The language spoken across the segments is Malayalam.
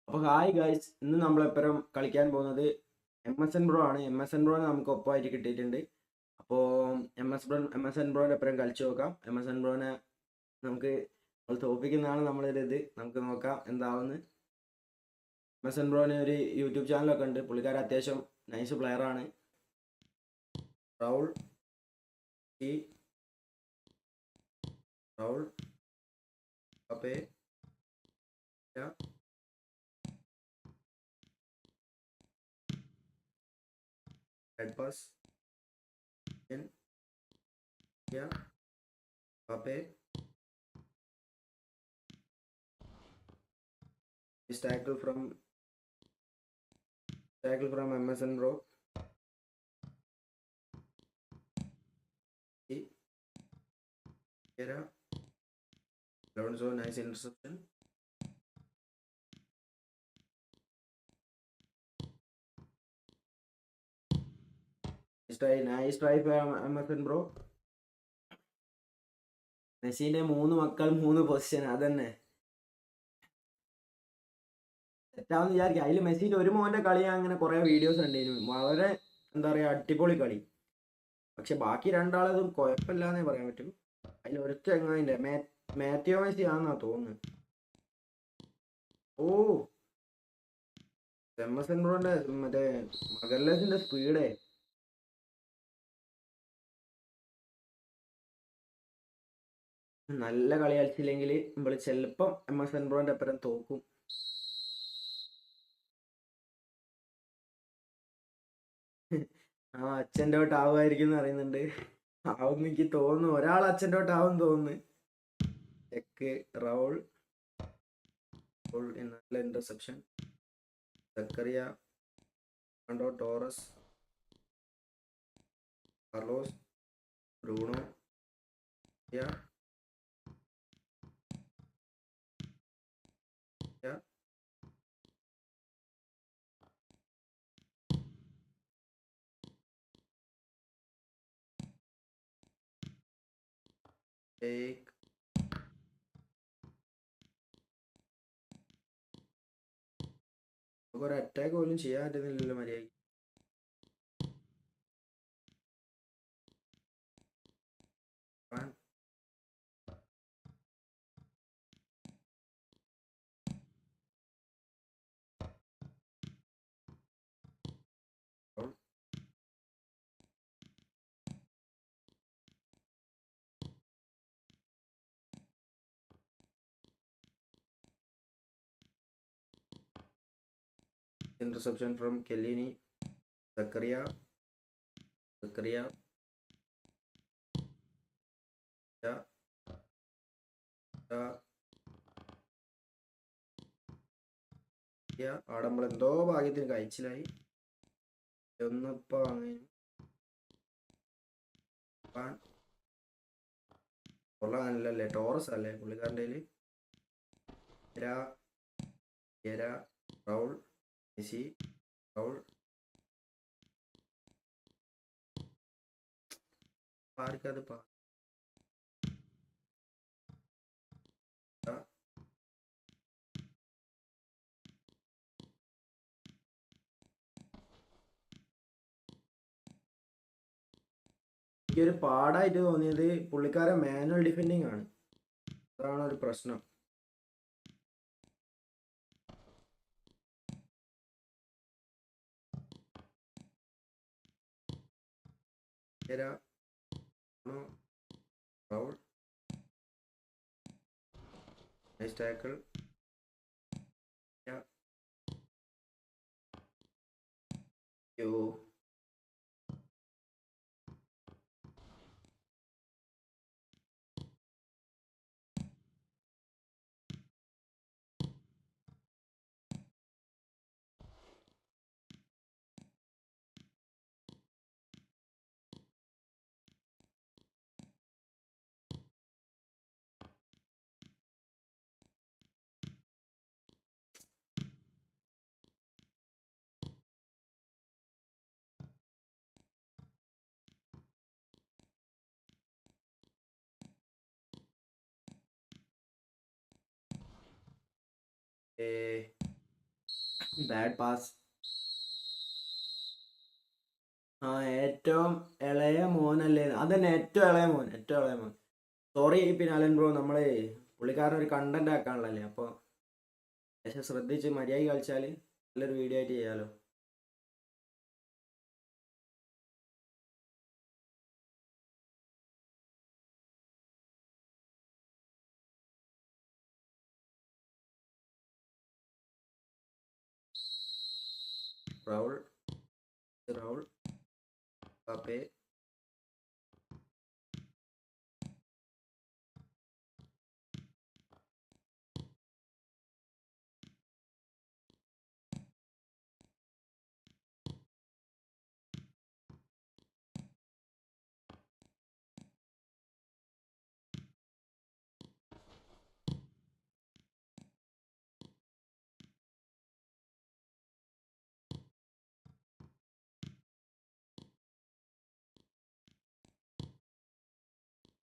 അപ്പോൾ ഹായ് ഗൈസ്, ഇന്ന് നമ്മളെപ്പരം കളിക്കാൻ പോകുന്നത് MSN ബ്രോ ആണ്. MSN ബ്രോനെ നമുക്ക് ഒപ്പമായിട്ട് കിട്ടിയിട്ടുണ്ട്. അപ്പോൾ MSN ബ്രോൻ്റെ ഒപ്പരം കളിച്ചു നോക്കാം. MSN ബ്രോനെ നമുക്ക് തോൽപ്പിക്കുന്നതാണ് നമ്മളിത്. നമുക്ക് നോക്കാം എന്താവുന്ന്. MSN ബ്രോന് ഒരു യൂട്യൂബ് ചാനലൊക്കെ ഉണ്ട്. പുള്ളിക്കാരൻ അത്യാവശ്യം നൈസ് പ്ലെയർ ആണ്. റൗൾ റൗൾ അപ്പേ head pass in yeah Pape is tackle from MSN bro. Era Alonso, nice interception. Nice try from MSN bro. മെസ്സിന്റെ 3 മക്കൾ 3 പൊസിഷൻ അതന്നെ തെറ്റാന്ന് വിചാരിക്കുക. അതിൽ മെസ്സിന്റെ ഒരു മോന്റെ കളി അങ്ങനെ കുറെ വീഡിയോസ് ഉണ്ടായിരുന്നു. വളരെ എന്താ പറയാ അടിപൊളി കളി. പക്ഷെ ബാക്കി രണ്ടാളതും കുഴപ്പമില്ലാന്നേ പറയാൻ പറ്റും. അതിൽ ഒരൊറ്റ എങ്ങനെ മാത്യോ മെസ്സി ആണെന്നാ തോന്നുന്നു. ഓ MSN ബ്രോന്റെ മറ്റേ മഗല്ലസിന്റെ സ്പീഡേ നല്ല കളി കളിച്ചില്ലെങ്കിൽ നമ്മൾ ചിലപ്പം MSN ബ്രോന്റെ അപ്പുറം തോക്കും. അച്ഛൻ്റെ തൊട്ട് ആവുമായിരിക്കും എന്ന് പറയുന്നുണ്ട്. ആവും എനിക്ക് തോന്നുന്നു. ഒരാൾ അച്ഛൻ്റെ തൊട്ട് ആവും തോന്നുന്നു. ചെക്ക് റൗൾ നല്ല interception. Zakaria Torres Carlos Bruno take ഒരു അറ്റാക്ക് പോലും ചെയ്യാൻ പറ്റുന്നില്ലല്ലോ മര്യാദയ്ക്ക്. Interception from Kellini. Zakaria അവിടെ നമ്മളെന്തോ ഭാഗ്യത്തിന് കഴിച്ചിലായി. ഒന്നിപ്പോ കൊള്ളാനല്ലേ ടോറസ് അല്ലേ പുള്ളിക്കാരൻ്റെ റൗൾ മെസ്സി റൗൾ ആർക്കത് എനിക്കൊരു പാടായിട്ട് തോന്നിയത് പുള്ളിക്കാരൻ മാനുവൽ ഡിഫെൻഡിങ് ആണ്. അതാണ് ഒരു പ്രശ്നം. Nice tackle. Yo. Bad pass. ആ ഏറ്റവും ഇളയ മോനല്ലേ, അതന്നെ ഏറ്റവും ഇളയ മോൻ, ഏറ്റവും ഇളയ മോൻ. സോറി പിന്നെ അലൻ ബ്രോ, നമ്മളെ പുള്ളിക്കാരൻ ഒരു കണ്ടന്റ് ആക്കാനുള്ളല്ലേ, അപ്പോൾ പക്ഷെ ശ്രദ്ധിച്ച് മര്യാദ കളിച്ചാൽ നല്ലൊരു വീഡിയോ ആയിട്ട് ചെയ്യാലോ. റൗൾ, റൗൾ, പാപ്പേ,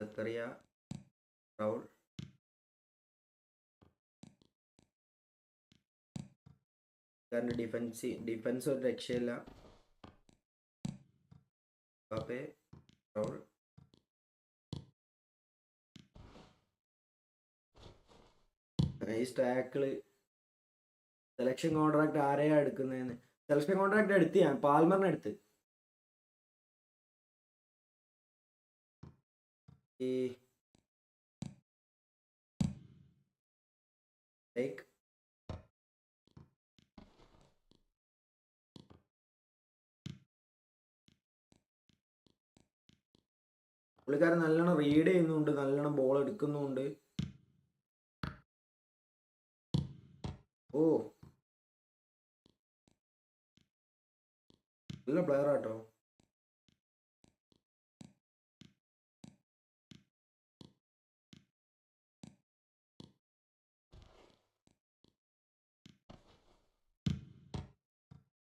സക്കറിയ, റൗൾ, കാരണം ഡിഫൻസ് ഒരു രക്ഷയില്ല. പാപ്പേ, റൗൾ, നൈസ് ടാക്കിള്. സെലക്ഷൻ കോൺട്രാക്ട് ആരെയാ എടുക്കുന്നതെന്ന്, സെലക്ഷൻ കോൺട്രാക്ട് എടുത്ത് ഞാൻ പാൽമറിനെ എടുത്ത്. ഈ ലൈക്ക് പുള്ളിക്കാരൻ നല്ലോണം റീഡ് ചെയ്യുന്നുണ്ട്, നല്ലോണം ബോൾ എടുക്കുന്നുണ്ട്. ഓ നല്ല പ്ലെയർ ആട്ടോ.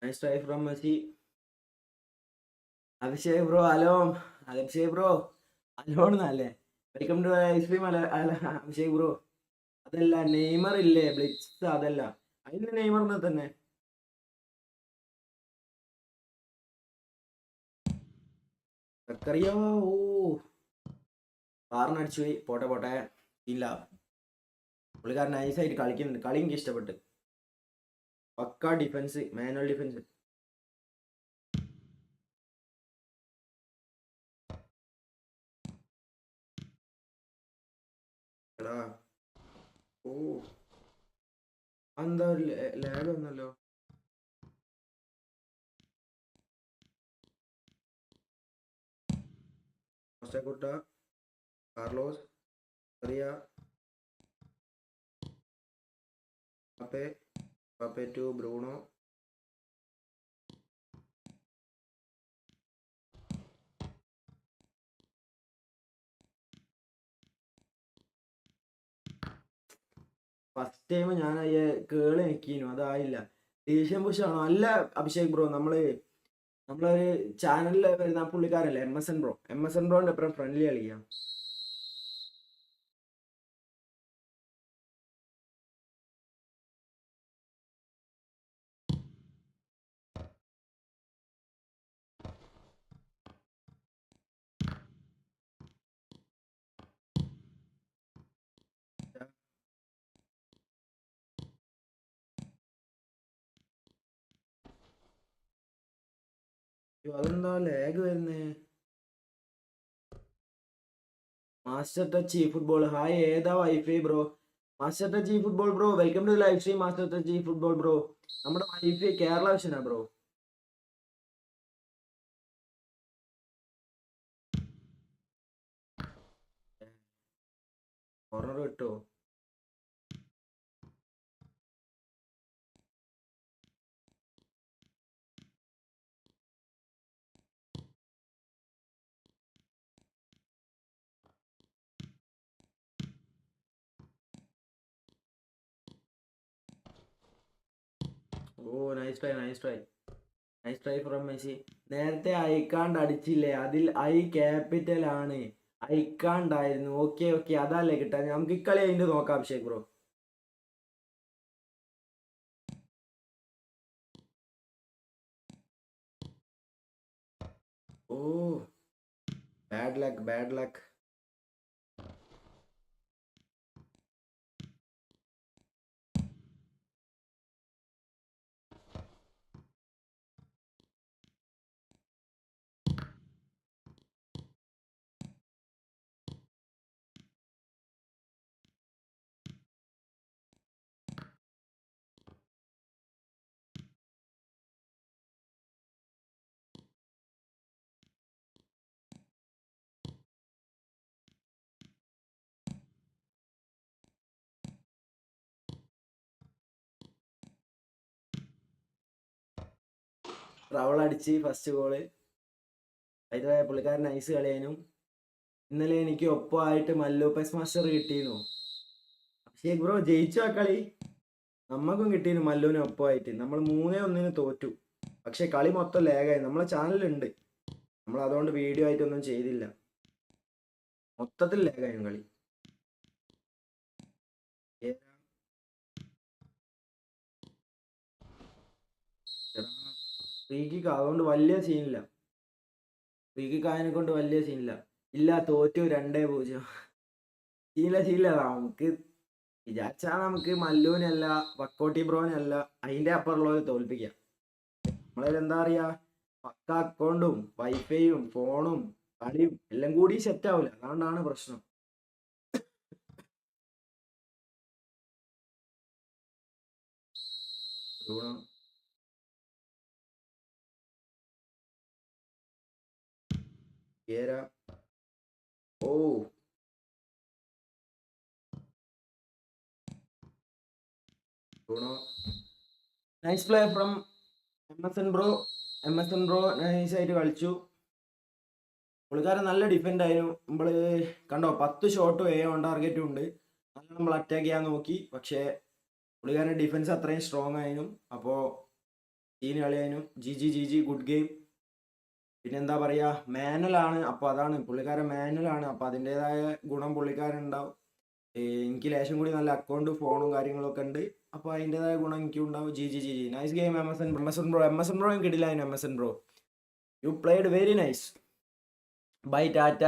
Nice try from Messi. Abhishek bro hello, Abhishek bro അലോണെന്നല്ലേ, welcome to ice cream. Abhishek bro അതല്ല, നെയ്മർ ഇല്ലേ ബ്ലിറ്റ്സ്, അതല്ല അതിന് നെയ്മറിനെ തന്നെ. സക്കറിയ, ഓ കാറിനടിച്ചു പോയി, പോട്ടെ പോട്ടെ, ഇല്ല. പുള്ളിക്കാരൻ നൈസായിട്ട് കളിക്കുന്നുണ്ട്, കളി എനിക്ക് ഇഷ്ടപ്പെട്ട്. പക്ക ഡിഫൻസ്, മാനുവൽ ഡിഫൻസ്. എടാ ഓ എന്താ ലാഗ് വന്നല്ലോ. കോസ്റ്റക്കുട്ട, കാർലോസ്, അറിയ, പാപ്പേ, പാപ്പേ ടു ബ്രൂണോ. ഫസ്റ്റ് ടൈം ഞാൻ കേളി നിൽക്കുന്നു, അതായില്ല. ദേഷ്യം പുഷാണോ അല്ല അഭിഷേക് ബ്രോ, നമ്മളൊരു ചാനലിൽ വരുന്ന പുള്ളിക്കാരല്ലേ MSN ബ്രോ, MSN ബ്രോന്റെ അപ്പുറം ഫ്രണ്ട്ലി കളിക്കാം. അതെന്താ ലാഗ് വരുന്നേ. മാസ്റ്റർ ടച്ച് ഫുട്ബോൾ, ഹായ് ഏതാ wifi bro. Master touch football bro, welcome to live stream. Master touch football bro, നമ്മുടെ വൈഫൈ കേരള വിഷനാ ബ്രോ. കോർണർ കിട്ടോ. ഓ nice try, nice try, nice try from Messi. നേരത്തെ ഐക്കാണ്ട് അടിച്ചില്ലേ, അതിൽ ഐ ക്യാപിറ്റൽ ആണ്, ഐക്കാണ്ടായിരുന്നു. ഓക്കെ ഓക്കെ, അതല്ലേ കിട്ടാൻ. നമുക്ക് ഇക്കളി അതിന്റെ നോക്കാം അഭിഷേക് ബ്രോ. ഓ ബാഡ് ലക്ക്, ബാഡ് ലക്ക്. റവൾ അടിച്ച് ഫസ്റ്റ് ഗോള്. അതുപോലെ പുള്ളിക്കാരൻ നൈസ് കളിയാനും. ഇന്നലെ എനിക്ക് ഒപ്പമായിട്ട് മല്ലു പെസ് മാസ്റ്റർ കിട്ടിയിരുന്നു. പക്ഷേ ബ്രോ ജയിച്ചു ആ കളി. നമ്മൾക്കും കിട്ടിയിരുന്നു മല്ലുവിന് ഒപ്പമായിട്ട്. നമ്മൾ 3-1 തോറ്റു. പക്ഷെ കളി മൊത്തം ലാഗായി. നമ്മളെ ചാനലുണ്ട്, നമ്മൾ അതുകൊണ്ട് വീഡിയോ ആയിട്ടൊന്നും ചെയ്തില്ല. മൊത്തത്തിൽ ലാഗായിരുന്നു കളി. ഫ്രീ കിക്ക് അതുകൊണ്ട് വലിയ സീനില്ല. ഫ്രീ കിക്ക് ആയതിനെ കൊണ്ട് വലിയ സീനില്ല. ഇല്ല, തോറ്റു 2-0. ശീല നമുക്ക് വിചാരിച്ചാ നമുക്ക് മല്ലുവിനല്ല വക്കോട്ടി ബ്രോനല്ല അതിന്റെ അപ്പുറമുള്ളവരെ തോൽപ്പിക്കാം. നമ്മളതിൽ എന്താ പറയാ, പക്ക അക്കൗണ്ടും വൈഫൈയും ഫോണും കളിയും എല്ലാം കൂടി സെറ്റ് ആവില്ല. അതുകൊണ്ടാണ് പ്രശ്നം. ഓ nice play from MSN bro. MSN bro നൈസായിട്ട് കളിച്ചു. പുള്ളിക്കാരൻ നല്ല ഡിഫൻഡ് ആയിരുന്നു. നമ്മള് കണ്ടോ 10 ഷോട്ടും 7 ഓൺ ടാർഗറ്റും ഉണ്ട്. നല്ല നമ്മൾ അറ്റാക്ക് ചെയ്യാൻ നോക്കി. പക്ഷേ പുള്ളിക്കാരൻ ഡിഫൻസ് അത്രയും സ്ട്രോങ് ആയിരുന്നു. അപ്പോൾ സീന് കളിയായിരുന്നു. G good game. പിന്നെ എന്താ പറയുക, മാനുവലാണ്. അപ്പോൾ അതാണ് പുള്ളിക്കാരൻ മാനുവലാണ്. അപ്പോൾ അതിൻ്റെതായ ഗുണം പുള്ളിക്കാരൻ ഉണ്ടാവും. എനിക്ക് ലേശം കൂടി നല്ല അക്കൗണ്ട് ഫോണും കാര്യങ്ങളൊക്കെ ഉണ്ട്. അപ്പോൾ അതിൻ്റെതായ ഗുണം എനിക്കും ഉണ്ടാവും. ജി നൈസ് ഗെയിം MSN ബ്രോ കിട്ടില്ല. MSN bro you played very nice. Bye Tata.